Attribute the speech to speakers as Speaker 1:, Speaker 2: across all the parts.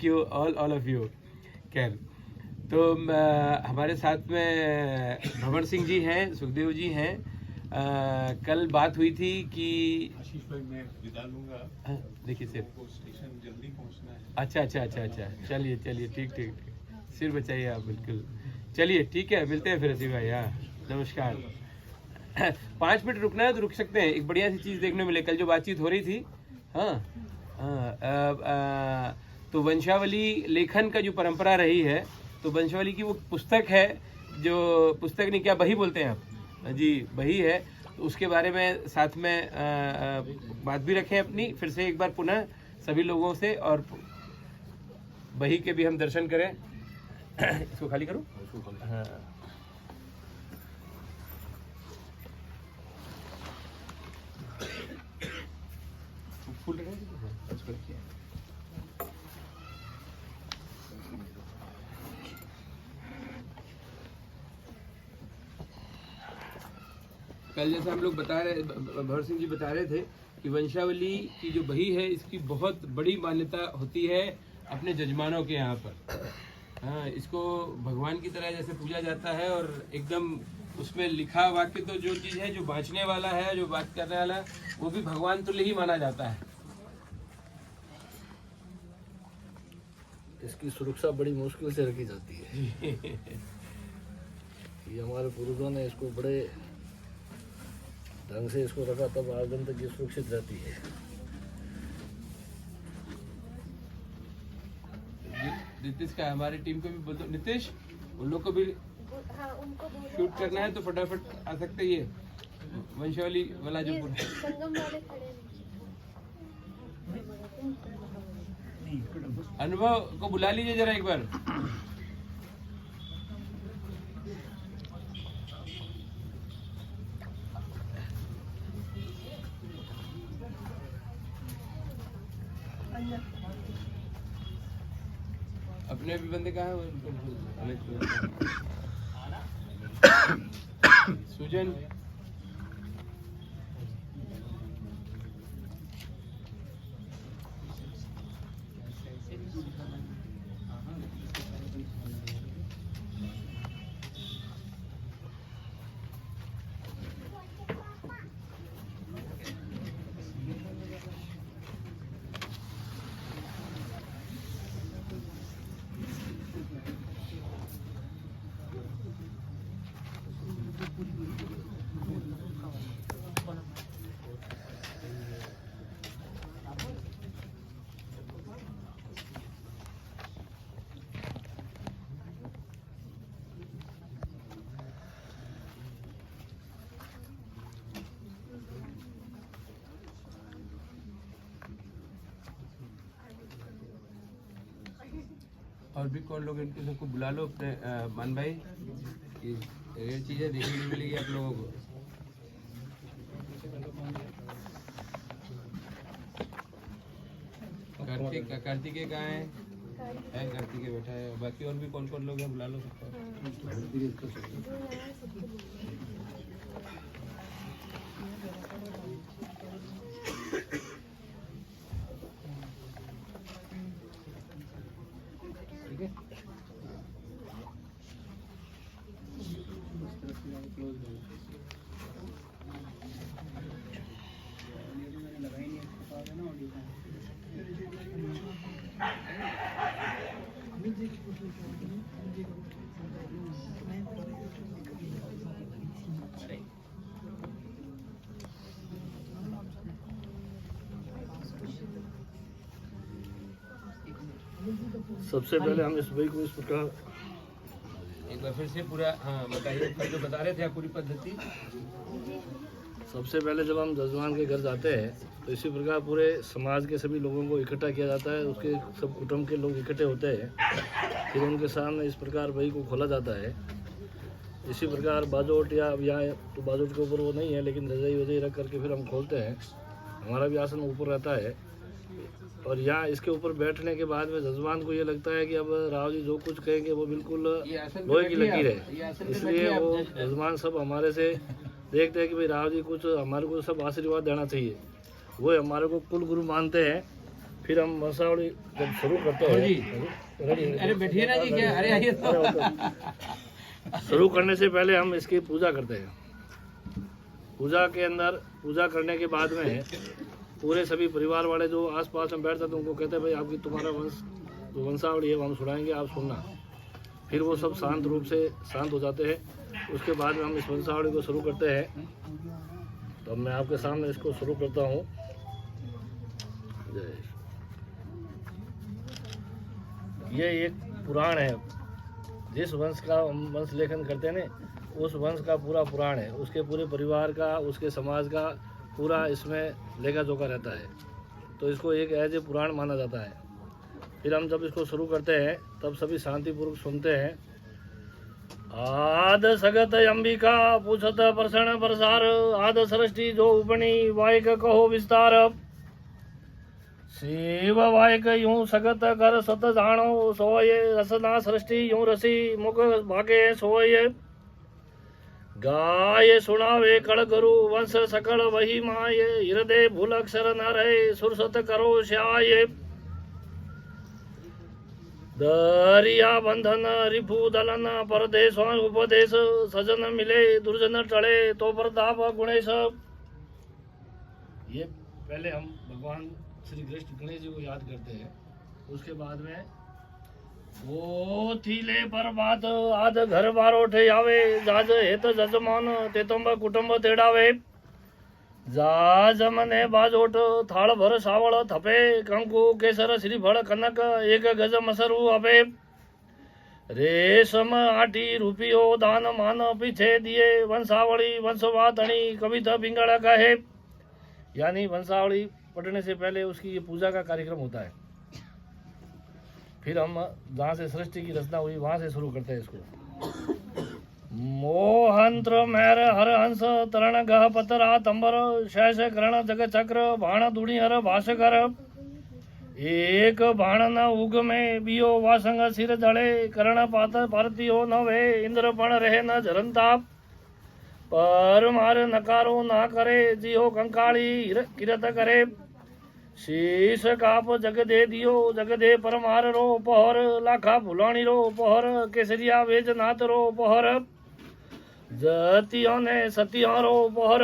Speaker 1: You all of you. खैर, तो हमारे साथ में भंवर सिंह जी हैं, सुखदेव जी हैं। कल बात हुई थी कि
Speaker 2: आशीष भाई मैं विदा लूंगा,
Speaker 1: देखिए सिर,
Speaker 2: को स्टेशन जल्दी पहुंचना है।
Speaker 1: अच्छा, चलिए ठीक, सिर बचाइए आप, बिल्कुल। चलिए ठीक है, मिलते हैं फिर हसी भाई। हाँ, नमस्कार। 5 मिनट रुकना है तो रुक सकते हैं, एक बढ़िया सी चीज़ देखने मिले। कल जो बातचीत हो रही थी, हाँ हाँ, तो वंशावली लेखन का जो परंपरा रही है, तो वंशावली की वो पुस्तक है, जो पुस्तक नहीं, क्या बही बोलते हैं आप जी, बही है। तो उसके बारे में साथ में बात भी रखें अपनी, फिर से एक बार पुनः सभी लोगों से, और बही के भी हम दर्शन करें। इसको खाली करो। हाँ, फुल रखें। कल जैसा हम लोग बता रहे, भंवर सिंह जी बता रहे थे कि वंशावली की जो बही है, इसकी बहुत बड़ी मान्यता होती है अपने जजमानों के यहाँ पर। हाँ, इसको भगवान की तरह जैसे पूजा जाता है, और एकदम उसमें लिखा वाक्य तो जो चीज़ है, जो बाँचने वाला है, जो बात करने वाला है, वो भी भगवान तुल्य ही माना जाता है।
Speaker 3: इसकी सुरक्षा बड़ी मुश्किल से रखी जाती है। ये हमारे पूर्वजों ने इसको बड़े ढंग से इसको रखा, तब आगन तक ये सुरक्षित रहती है।
Speaker 1: नीतीश का, हमारी टीम को भी बोल दो, नीतीश उन लोग को भी शूट करना है तो फटाफट आ सकते ही है। वंशावली वाला जो
Speaker 4: संगम वाले खड़े
Speaker 1: अनुभव को बुला लीजिए जरा एक बार। अपने भी बंदे कहाँ हैं? सुजन, और भी कौन लोग, इनके सबको बुला लो अपने। मान भाई, ये चीज़ें देखने को मिलेगी आप लोगों को। कार्तिकेय कहाँ है? कार्तिकेय बैठा है। बाकी और भी कौन कौन लोग हैं, बुला लो सबको। ठीक है,
Speaker 3: सबसे पहले हम इस बही को इस प्रकार,
Speaker 1: एक बार फिर से पूरा, हाँ बताइए, कल जो बता रहे थे आप पूरी पद्धति।
Speaker 3: सबसे पहले जब हम जजमान के घर जाते हैं तो इसी प्रकार पूरे समाज के सभी लोगों को इकट्ठा किया जाता है। उसके सब कुटुंब के लोग इकट्ठे होते हैं, फिर उनके सामने इस प्रकार बही को खोला जाता है। इसी प्रकार बाजोट, या यहाँ तो बाजोट के ऊपर वो नहीं है, लेकिन रजाई वजाई रख करके फिर हम खोलते हैं। हमारा भी आसन ऊपर रहता है, और यहाँ इसके ऊपर बैठने के बाद में जजमान को ये लगता है कि अब राव जी जो कुछ कहेंगे वो बिल्कुल लोहे की लकीर है। इसलिए वो जजमान सब हमारे से देखते हैं कि भाई राव जी कुछ हमारे को सब आशीर्वाद देना चाहिए। वो हमारे को कुल गुरु मानते हैं। फिर हम वंशावली जब शुरू करते हैं
Speaker 1: जी।
Speaker 3: रेडी
Speaker 1: अरे बैठिए ना जी, क्या अरे आइए तो।
Speaker 3: शुरू करने से पहले हम इसकी पूजा करते हैं। पूजा के अंदर पूजा करने के बाद में पूरे सभी परिवार वाले जो आसपास में बैठते थे उनको कहते हैं भाई आपकी तुम्हारा वंश जो वंशावली है वो हम सुनाएंगे, आप सुनना। फिर वो सब शांत रूप से शांत हो जाते हैं। उसके बाद में हम इस वंशावली को शुरू करते हैं। तो मैं आपके सामने इसको शुरू करता हूँ। ये एक पुराण है, जिस वंश का हम वंश लेखन करते हैं ना उस वंश का पूरा पुराण है, उसके पूरे परिवार का, उसके समाज का पूरा इसमें लेखा जोखा रहता है। तो इसको एक एज ए पुराण माना जाता है। फिर हम जब इसको शुरू करते हैं तब सभी शांतिपूर्वक सुनते हैं। आद सगत अंबिका पूछत प्रसन्न प्रसार, आद सृष्टि जो उपनी वायक कहो विस्तार। शिव वायक यूं सगत कर सत जानो, सोय रसना सृष्टि यूं रसी मुख भागे सोय। गाय सुनावे कड़ गुरु वंश सकल वही माय, हृदय भूल अक्षर न रहे सुरसत करो श्याय। दरिया बंधन रिपु दलन परदेश उपदेश, सजन मिले दुर्जन टले तो प्रताप गुणेश। ये पहले हम भगवान श्री कृष्ण गणेश जी को याद करते हैं। उसके बाद में वो थीले पर बात आद घर बारो ठे आवे, जाज हेत जजमान ते तुम कुटुंब तेड़ावे। जा जमने बाजोट थाल भर सावल थपे, कंकु केसर श्रीफल कनक एक गज मसरू अपे। रेशम आटी रुपियो दान मान पीछे दिए, वंशावली वंशवातणी कविता पिंगला कहे। यानी वंशावली पढ़ने से पहले उसकी ये पूजा का कार्यक्रम होता है। फिर हम जहाँ से सृष्टि की रचना हुई वहाँ से शुरू करते हैं इसको। मोहंत्र मैर हर हंस तरण गह पतरा तंबर, शैष करण जग चक्र बाण दुणी हर भाषकर। एक बाण न उग में बियो वासंग सिर जड़े, करण पात पारतियो न वे इंद्र पण रहे न झरंता। पर मार नकारो ना करे, जियो कंकाली किरत करे। शीश काप जग दे दियो जग दे परमार रो पहर, लाखा भुलानी रो पहर, केसरिया वेज नाथ रो पहर। जतियों ने सतियों रो पहर।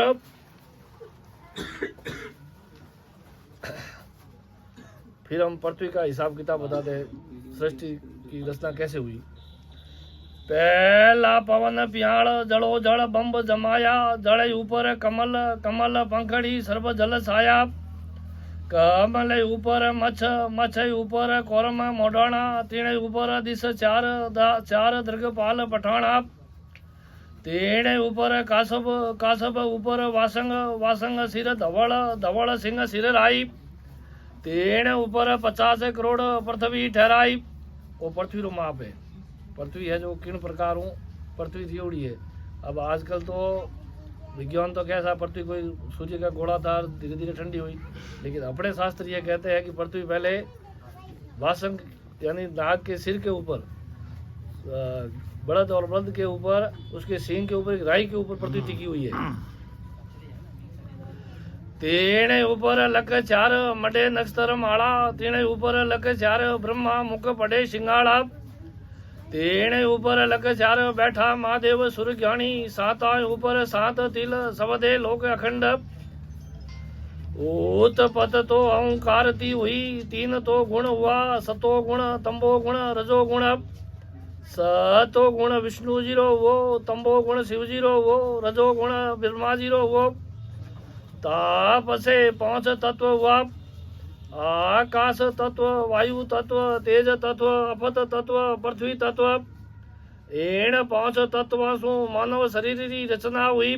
Speaker 3: फिर हम पृथ्वी का हिसाब किताब बताते हैं, सृष्टि की रचना कैसे हुई। पहला पवन पियाड़ जड़ो जड़ बम्ब जमाया, जड़े ऊपर कमल कमल पंखड़ी सर्व जल छाया। कमल ऊपर मछ मछ ऊपर कोरम मोडाणा, तीणे ऊपर दिस चार चार दीर्घपाल पठाणा। तीणे ऊपर कासब कासब ऊपर वासंग वासंग सिर धवल धवल सिंह सिर राई। तीणे ऊपर 50 करोड़ पृथ्वी ठहराई। वो पृथ्वी रो माप है। पृथ्वी है जो किन प्रकार पृथ्वी थी उड़ी है। अब आजकल तो विज्ञान तो कैसा, पृथ्वी कोई सूर्य का गोला था, धीरे धीरे ठंडी हुई। लेकिन अपने शास्त्र ये कहते हैं कि पृथ्वी पहले वासंग यानी नाग के सिर के ऊपर, बलद और बलद के ऊपर, उसके सींग के ऊपर, एक राई के ऊपर पृथ्वी टिकी हुई है। तीने ऊपर लक चार मडे नक्षत्र माला, तीने ऊपर लक चार ब्रह्मा मुख पड़े सिंगाड़ा। तीने ऊपर लक चार बैठा महादेव सुर ज्ञानी, साता ऊपर 7 तिल सबदे लोक अखंड। ऊत पत तो अहंकारती हुई, 3 तो गुण हुआ, सतो गुण तंबो गुण रजो गुण। सतो गुण विष्णु जी रो वो, तंबो गुण शिव जी रो वो, रजो गुण ब्रह्मा जी रो वो। ताप से 5 तत्व हुआ, आकाश तत्व, वायु तत्व, तेज तत्व, अपत तत्व, पृथ्वी तत्व। एण 5 तत्वों से मानव शरीर की रचना हुई।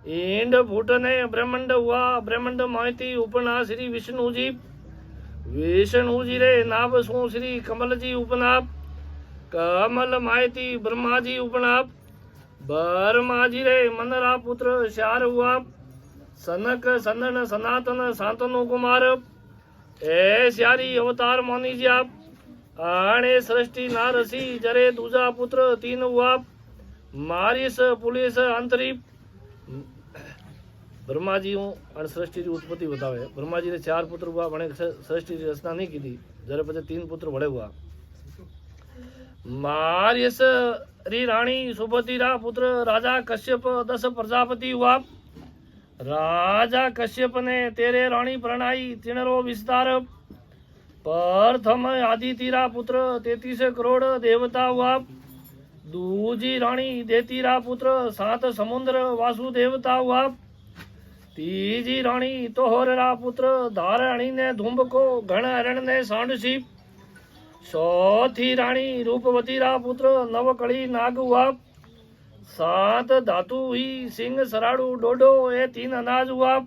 Speaker 3: इंड फूटने ब्रह्मांड हुआ, ब्रह्मांड माहिती उपना श्री विष्णु जी। विष्णु जी रे नाभ सु श्री कमल जी उपना। कमल माहिती ब्रह्मा जी उपना। ब्रह्मा जी रे मनरा पुत्र शार हुआ। सनक सनन सनातन शांतनु कुमार। ए श्यारी अवतार मानी जी आप। आणे सृष्टि नारसी जरे दूजा पुत्र 3 हुआ। मारिस पुलिस अंतरी। ब्रह्मा जी हूँ और सृष्टि की उत्पत्ति बतावे। ब्रह्मा जी ने 4 पुत्र हुआ, बने सृष्टि की रचना नहीं की थी, जरा पचे 3 पुत्र बड़े हुआ। मार्यस री रानी सुपति रा पुत्र राजा कश्यप 10 प्रजापति हुआ। राजा कश्यप ने तेरे रानी प्रणाई तिणरो विस्तार। प्रथम आदिति रा पुत्र 33 करोड़ देवता हुआ। दूजी रानी देती रा पुत्र 7 समुद्र वासुदेवता हुआ। तीजी रानी तोहर रा पुत्र धारणी ने धुंब को घन हरण ने सांडसी। चौथी रानी रूपवती रा पुत्र नवकड़ी नाग हुआ। 7 धातु हुई सिंह सराड़ू डोडो ये 3 अनाज हुआ।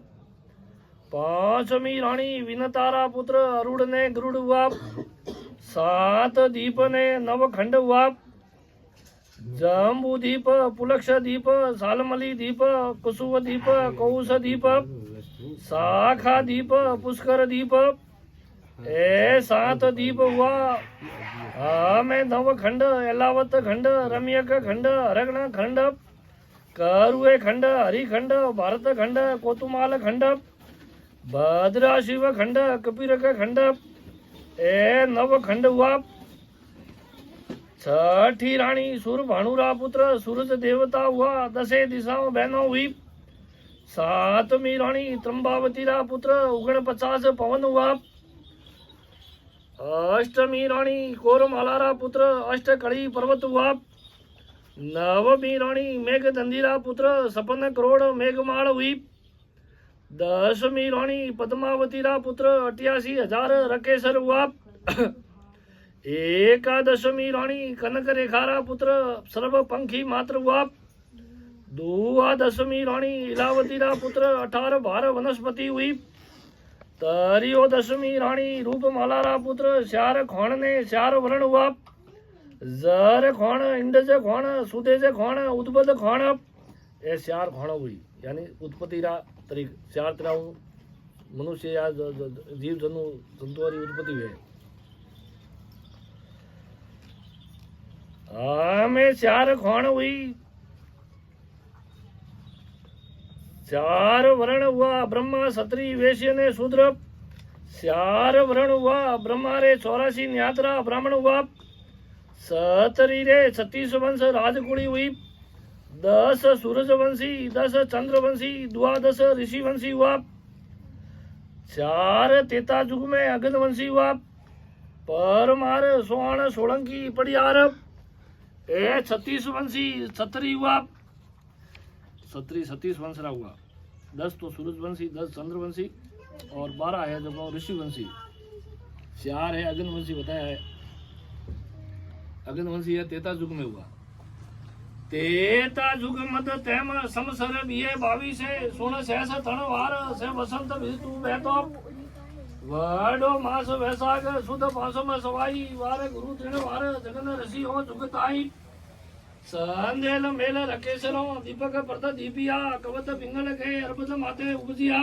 Speaker 3: 5वीं रानी विनतारा पुत्र अरुण ने गरुड़ हुआ। 7 दीप ने नवखंड हुआ। जम्बू दीप, पुलक्ष दीप, सालमली दीप, कुसुम दीप, कौश दीप, शाखा दीप, पुष्कर दीप, ए 7 दीप हुआ। हमें नवखंड, एलावत खंड, रम्यक खंड, हरगण खंड, करुए खंड, हरिखंड, भारत खंड, कोतुमाल खंड, भद्रा शिव खंड, कपिरक खंड, ए 9 खंड हुआ। 6ठी रानी सूर भानुरा पुत्र सूरज देवता हुआ। 10 दिशाओं बहनों हुई। 7वीं रानी त्रंबावती रा पुत्र 49 पवन हुआ। 8वीं रानी कोरमाला रा पुत्र अष्टकड़ी पर्वत हुआ। 9वीं रानी मेघदंडी रा पुत्र 56 करोड़ मेघमाल हुई। 10वीं रानी पद्मावती रा पुत्र 88,000 रकेसर हुआ। 11वीं रानी कनक रेखारा पुत्र सर्वपंखी मात्र हुआ। 12वीं रानी इलावती रा पुत्र 18 भार वनस्पति हुई। 13वीं रानी रूपमाला रा पुत्र श्यार खोण ने श्यार वर्ण हुआ। जर खोण, इंडज खोण, सुदेज खोण, उद्बद खोण, ये श्यार खोण हुई। यानी उत्पत्ति रा तरीक श्यार तरह मनुष्य या जीव जंतुओं की उत्पत्ति हुई। हमें 4 खोण हुई। 4 वर्ण हुआ। ब्रह्मा क्षत्रिय वैश्य ने शूद्र। 4 वर्ण हुआ। ब्रह्मा रे 84 न्यात्रा ब्राह्मण हुआ। क्षत्रिय रे 36 वंश राजकुड़ी हुई। 10 सूरजवंशी, 10 चंद्रवंशी, 12 ऋषिवंशी हुआ। 4 त्रेता युग में अग्निवंशी हुआ। परमार 16 सोलंकी पड़ियार, 36 वंशी क्षत्रिय हुआ। क्षत्रिय 36 वंश रहा हुआ। 10 तो सूरजवंशी, 10 चंद्रवंशी और 12 है जो ऋषिवंशी। 4 है अग्निवंशी बताया है। अग्निवंशी है त्रेता युग में हुआ। तेता युग मत तेम समसर बिये 22 से 16 सहस तण वार से वसंत ऋतु बहतो। वडो मास वैसाख शुद्ध पासम सवाई वार गुरु तृण वार जगन ऋषि हो जुगताई। संदेल मेल रकेशरो दीपक प्रत दीपिया कवत पिंगल के अर्बद माते उपजिया।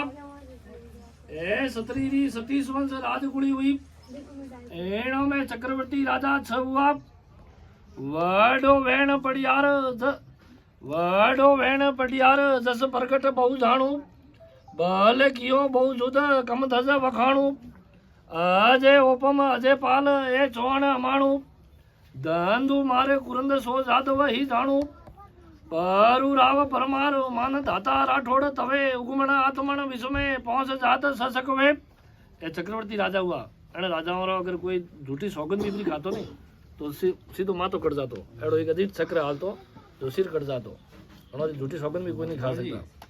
Speaker 3: ए सतरीरी 37 वंश राजकुड़ी हुई। एणों में चक्रवर्ती राजा 6 हुआ। वडो वेण पटियार 10 प्रकट बहु जाणु। बल कियो बहु जुद कम धज वखाणु। अजय ओपम अजय पाल ए चौण अमाणु। धंधु मारे कुरंद सो जादव ही जाणु। परु राव परमार मान धाता राठौड़ तवे उगमण आत्मण विषमे पहुंच जात ससकवे। ए चक्रवर्ती राजा हुआ। अने राजाओं अगर कोई झूठी सौगंध भी खातो नहीं तो सीधो मातो कट जातो। एड़ो एक अजीत चक्र हालतो जो सिर कट जातो। झूठी सौगंध भी कोई नहीं खा सकता।